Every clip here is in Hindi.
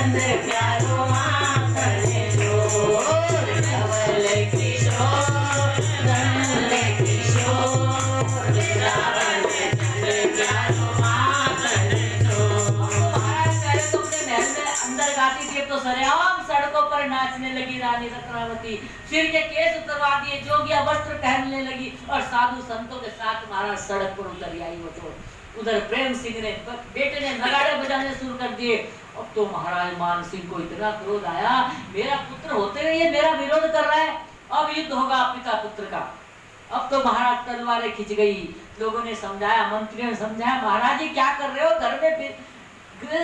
नंद प्यारो माखन चोर, धवल किशोर नंद किशोर, वृंदावन नंद प्यारो माखन चोर। महाराज पहले तो अपने महल में अंदर गाती थी, तो सरेआम सड़कों पर नाचने लगी रानी रत्नावती। सिर के केस उतरवा दिए, जोगिया वस्त्र पहनने लगी और साधु संतों के साथ महाराज सड़क पर उतर आई। वो तो उधर प्रेम सिंह ने बेटे ने नगाड़े बजाने शुरू कर दिए। अब तो महाराज मान सिंह को इतना क्रोध आया, मेरा पुत्र होते हुए ये मेरा विरोध कर रहा है, अब युद्ध होगा पिता पुत्र का। अब तो महाराज तलवारें खिंच गई। लोगों ने समझाया, मंत्रियों ने समझाया, महाराज ये क्या कर रहे हो, घर में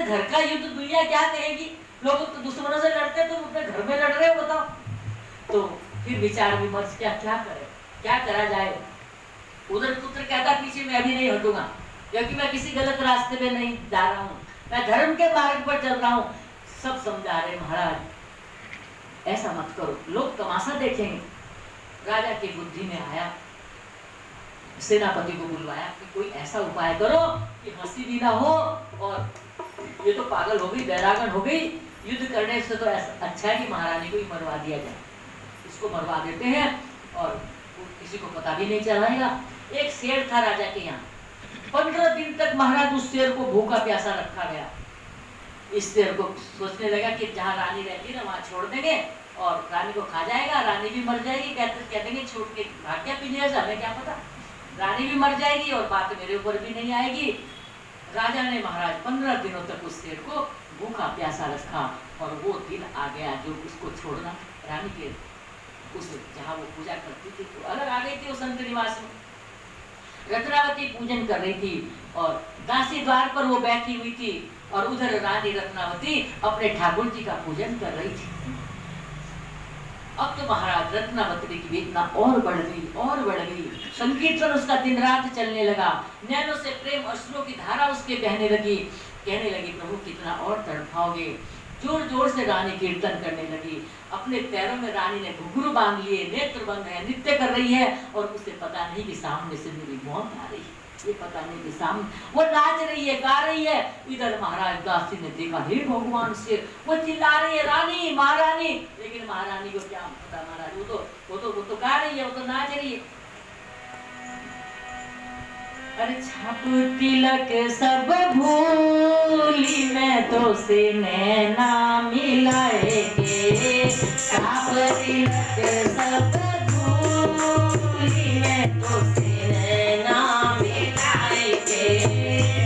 घर का युद्ध दुनिया क्या कहेगी, लोग तो दुश्मनों से लड़ते, तुम अपने घर में लड़ रहे हो, बताओ। तो फिर विचार विमर्श क्या करे, क्या करा जाए। उधर पुत्र कहता पीछे मैं अभी नहीं हटूंगा, क्योंकि मैं किसी गलत रास्ते पे नहीं जा रहा हूँ, मैं धर्म के मार्ग पर चल रहा हूँ। सब समझा रहे महाराज ऐसा मत करो, लोग तमाशा देखेंगे। राजा की बुद्धि में आया, सेनापति को बुलवाया कि कोई ऐसा उपाय करो कि हंसी भी ना हो, और ये तो पागल हो गई, बैरागन हो गई, युद्ध करने से तो ऐसा अच्छा है कि महारानी को ही मरवा दिया जाए। इसको मरवा देते हैं और किसी को पता भी नहीं चलाएगा। एक शेर था राजा के यहाँ, 15 दिन तक महाराज उस शेर को भूखा प्यासा रखा गया। इस शेर को सोचने लगा कि जहाँ रानी रहती ना वहाँ छोड़ देंगे और रानी को खा जाएगा, रानी भी मर जाएगी, कह देंगे छोड़ के भाग गया पीने से, हमें क्या पता, रानी भी मर जाएगी और बात मेरे ऊपर भी नहीं आएगी। राजा ने महाराज 15 दिनों तक उस शेर को भूखा प्यासा रखा और वो दिन आ गया जो उसको छोड़ना। रानी के उस जहाँ वो पूजा करती थी तो अलग आ गई थी, उस अंत निवास में रत्नावती पूजन कर रही थी और दासी द्वार पर वो बैठी हुई थी और उधर रानी रत्नावती अपने ठाकुर जी का पूजन कर रही थी। अब तो महाराज रत्नावती की वेदना और बढ़ गई, संकीर्तन उसका दिन रात चलने लगा, नैनों से प्रेम अश्रुओं की धारा उसके बहने लगी। कहने लगी प्रभु कितना और तड़पाओगे। जोर जोर से रानी कीर्तन करने लगी, अपने पैरों में रानी ने घुंघरू बांध लिए, नेत्र बंद है, नृत्य कर रही है और उसे पता नहीं कि सामने से मेरी मौत आ रही है, ये पता नहीं कि सामने वो नाच रही है, गा रही है। इधर महाराज दासी ने देखा, हे भगवान से वो चिल्ला रही है रानी महारानी, लेकिन महारानी को क्या पता, महाराज वो तो गा रही है, वो तो नाच रही है। अरे छाप तिलक सब भूली मैं तो से नैना मिलाएंगे, छाप तिलक सब भूली मैं तो से नैना मिलाएंगे,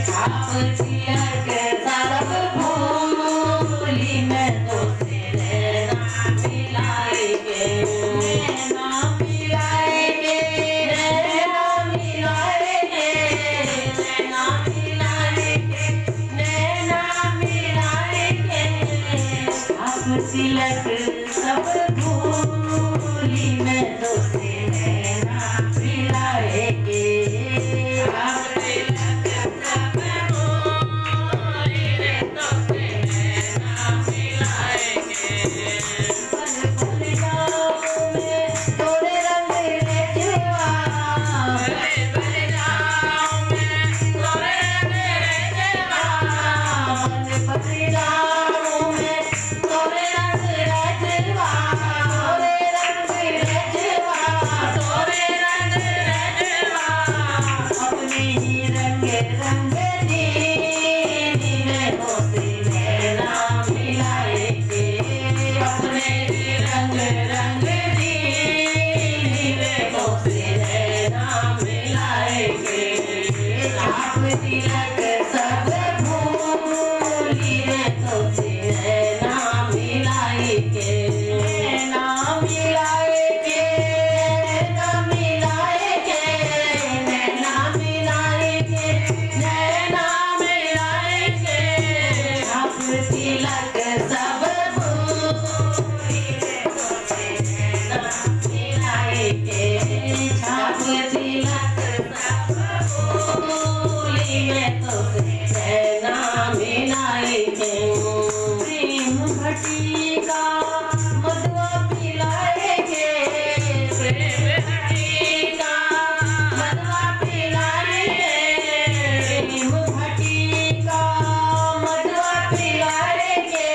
छाप तिलक सब भूली मैं तो से नैना मिलाएंगे, नैना मिलाएंगे, तिलक सब भूली मैं तो से नैना मिलाएंगे, आप तिलक सब भूली मैं तो से नैना मिलाएंगे, पल पल जाऊं मैं तोरे रंग रेजवा, पल पल जाऊं मैं तोरे रंग रेजवा, पल पल जाऊं मैं तोरे रंग रेजवा, तोरे रंग रेजवा, तोरे रंग रेजवा, अपने ही रंग रंगनी में तो से नैना मिलाएंगे, अपने ही रंग रंगनी में तो से नैना मिलाएंगे, छाप तिलक सब भूली मैं तो से नैना मिलाएंगे, नैना मिलाएंगे, नैना मिलाएंगे, नैना मिलाएंगे, नैना मिलाएंगे, छाप तिलक सब भूली मैं तो से नैना मिलाएंगे, छाप तिलक सब भूली मैं तो से नैना मिलाएंगे, प्रेम घटिका मधुआ पिलाएंगे, प्रेम घटिका मधुआ पिलाएंगे, प्रेम घटिका मधुआ पिलाएंगे,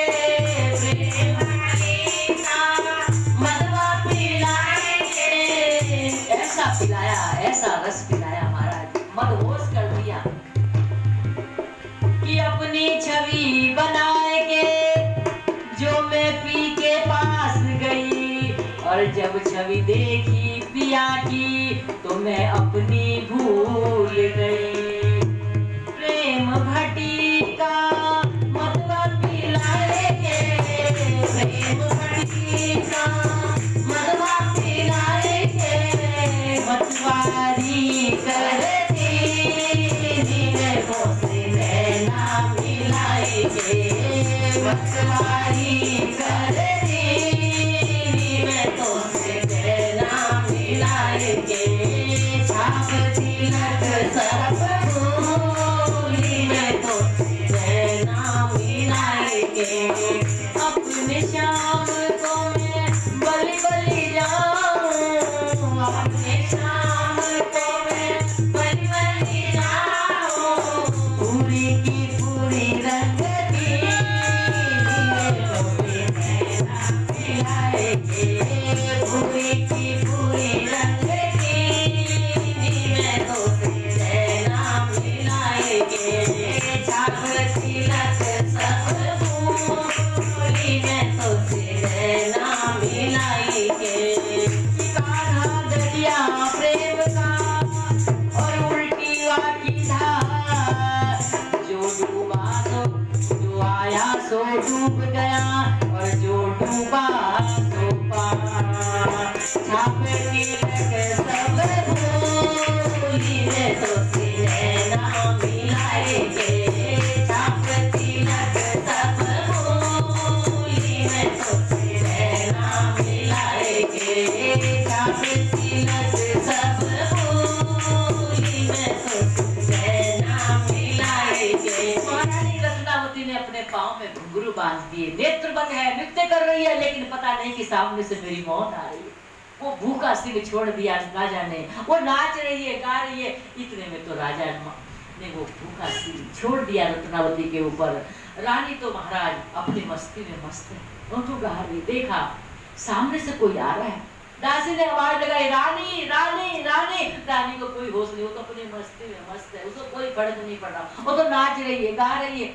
और जब छवि देखी पिया की तो मैं अपनी भूल गई। प्रेम भटिका मतवा पिलाएंगे, प्रेम भटिका मतवा पिलाएंगे, मतवारी कर मतवारी कर मैं तो से नैना मिलाएंगे, छाप तिलक सब भूली मैं तो से नैना मिलाएंगे। अपने श्याम को मैं बलि बलि जाऊं, अपने श्याम को मैं बलि बलि जाऊं, पूरी की पूरी रंग पूरी की पूरी रंग मैं तो नैना मिलाएंगे, छाप तिलक सब भूली मैं तो नैना मिलाएंगे। कान्हा दरिया प्रेम का और उल्टी वाकी धार, जो डूबा जो आया सो डूब गया और जो डूबा सो पार। छाप तिलक सब भूली मैं तो नैना मिलाएंगे, छाप तिलक सब भूली मैं तो नैना मिलाएंगे, छाप तिलक सब भूली मैं तो नैना मिलाएंगे। महारानी रत्नावती ने अपने पाँव में घुंघरू बांध दिए, नेत्र बंद है, नृत्य कर रही है, लेकिन पता नहीं कि सामने से मेरी मौत आ रही है। वो भूखा सिंह छोड़ दिया राजा ने, वो नाच रही है गा रही है, इतने में तो राजा ने वो भूखा सिंह छोड़ दिया रत्नावती के ऊपर। रानी तो महाराज अपनी मस्ती में मस्त है, वो तो गा रही, देखा सामने से कोई आ रहा है, दासी ने आवाज लगाई, रानी रानी रानी। रानी को कोई होश नहीं, वो तो अपनी मस्ती में मस्त है, उसको कोई फर्क नहीं पड़ रहा, वो तो नाच रही है गा रही है।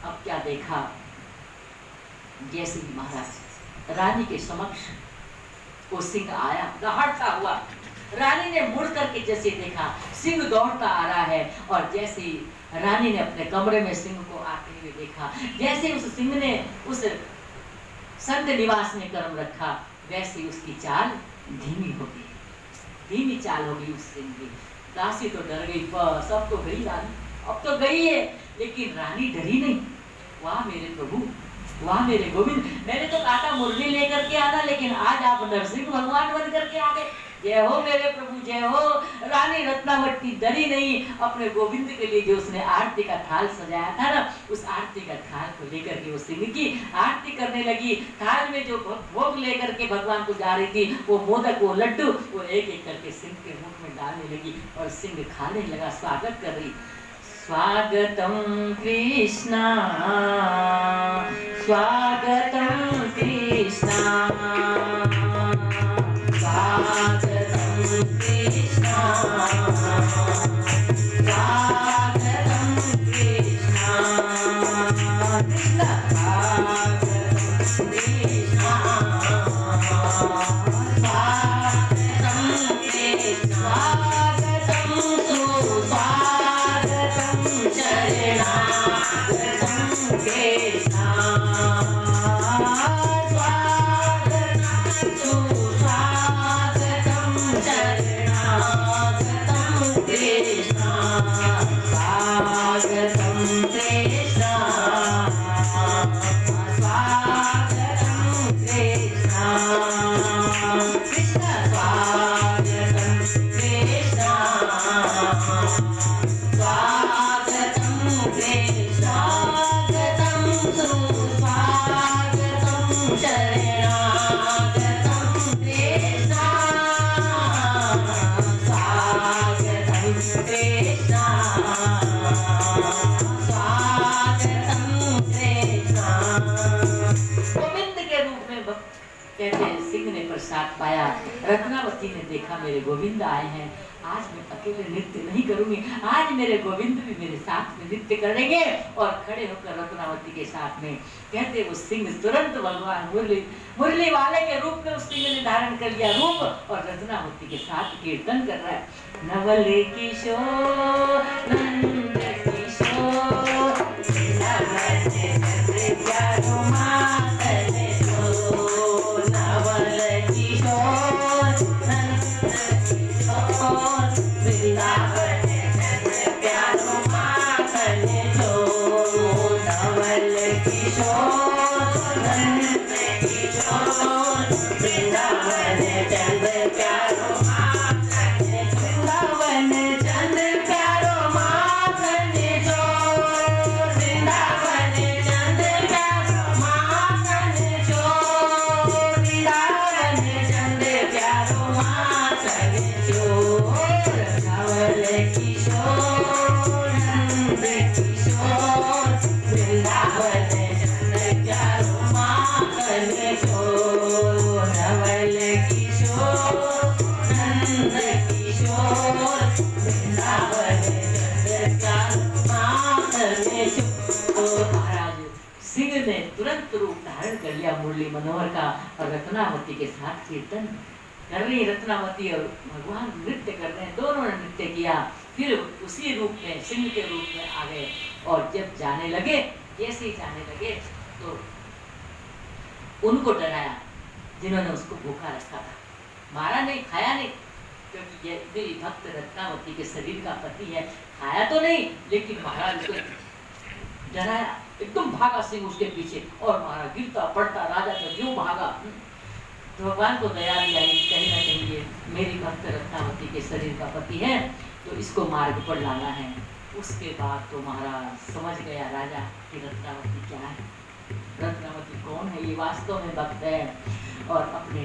अब क्या देखा, जैसे ही महाराज रानी के समक्ष वो सिंह आया दहाड़ता हुआ, रानी ने मुड़ करके जैसे देखा सिंह दौड़ता आ रहा है, और जैसे ही रानी ने अपने कमरे में सिंह को आते हुए देखा, जैसे उस सिंह ने उस संत निवास में कर्म रखा, वैसे ही उसकी चाल धीमी हो गई, धीमी चाल हो गई उस सिंह की। दासी तो डर गई, बस अब तो गई रानी, अब तो गई है, लेकिन रानी डरी नहीं। वाह मेरे प्रभु, वाह मेरे गोविंद, मैंने तो कहा था मुरली लेकर के आना, लेकिन आज आप नरसिंह भगवान बन करके आ गए। जय हो मेरे प्रभु, जय हो। रानी रत्नावती डरी नहीं, अपने गोविंद के लिए जो उसने आरती का थाल सजाया था ना, उस आरती का थाल को लेकर के वो सिंह की आरती करने लगी। थाल में जो भोग लेकर के भगवान को जा रही थी, वो मोदक, वो लड्डू, वो एक एक करके सिंह के मुख में डालने लगी, और सिंह खाने लगा, स्वागत कर रही। स्वागतम कृष्णा, स्वागतम कृष्णा, स्वागतम कृष्णा, स्वागतम कृष्णा, कृष्ण स्वागतम कृष्णा, स्वागतम कृष्ण, स्वागतम सुस्वागतम शरणागतम कृष्णा, स्वागतम रत्नावती ने देखा मेरे गोविंद आए हैं, आज मैं अकेले नृत्य नहीं करूंगी, आज मेरे गोविंद भी मेरे साथ में नृत्य करेंगे। और खड़े होकर रत्नावती के साथ में कहते वो सिंह तुरंत भगवान मुरली वाले के रूप में उस सिंह ने धारण कर लिया रूप और रत्नावती के साथ कीर्तन कर रहा है। नवल किशोर नंद किशोर प्यारो मातन जो, नवल किशोर नंद किशोर वृंदावन प्यारो मातन जो, नवल किशोर नंद किशोर वृंदावन चंद प्यारो मातन, वृंदावन चंद प्यारो मातन जो, वृंदावन चंद प्यारो मातन जो, वृंदावन चंद प्यारो मातन जो, नवल किशोर नंद किशोर वृंदावन चंद प्यारो मातन जो, नवल किशोर नंद किशोर वृंदावन चंद प्यारो मातन जो। तो महाराज सिंह ने तुरंत रूप धारण कर लिया मुरली मनोहर का और रत्नावती के साथ कीर्तन कर रही रत्नावती और भगवान नृत्य कर रहे हैं, दोनों ने नृत्य किया। फिर उसी रूप में सिंह के रूप में आ गए और जब जाने लगे, जैसे ही जाने लगे तो उनको डराया जिन्होंने उसको भूखा रखा था, मारा नहीं, खाया नहीं, क्योंकि ये मेरी भक्त रत्नावती के शरीर का पति है, खाया तो नहीं लेकिन महाराज उसको डराया। एकदम भागा सिंह उसके पीछे और मारा, गिरता पड़ता राजा तो क्यों भागा। तो भगवान को दया भी आई, कहीं ना कहीं ये मेरी भक्त रत्नावती के शरीर का पति है तो इसको मार्ग पर लाना है। उसके बाद तो महाराज समझ गया राजा कि रत्नावती क्या है, रत्नावती कौन है, ये वास्तव में भक्त है। और अपने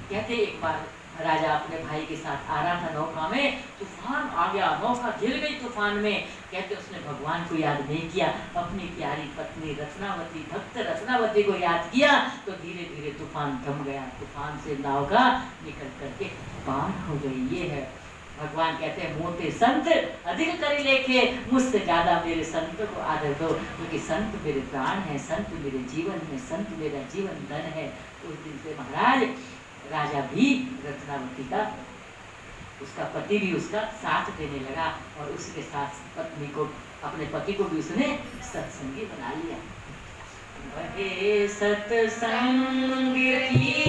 कहते एक बार राजा अपने भाई के साथ आ रहा था नौका में, तूफान आ गया, नौका घिर गई तूफान में। कहते उसने भगवान को याद नहीं किया, अपनी प्यारी पत्नी रत्नावती भक्त रत्नावती को याद किया तो धीरे धीरे तूफान थम गया, तूफान से नौका निकल करके पार हो गई। ये है भगवान कहते हैं मोटे संत अधिक करी लेखे, मुझसे ज्यादा मेरे संत को आदर दो, क्योंकि संत मेरे प्राण है, संत मेरे जीवन में, संत मेरा जीवन धन है। उस दिन से महाराज राजा भी रत्नावती का, उसका पति भी उसका साथ देने लगा और उसके साथ पत्नी को, अपने पति को भी उसने सत्संगी बना लिया। वहे सत्संग की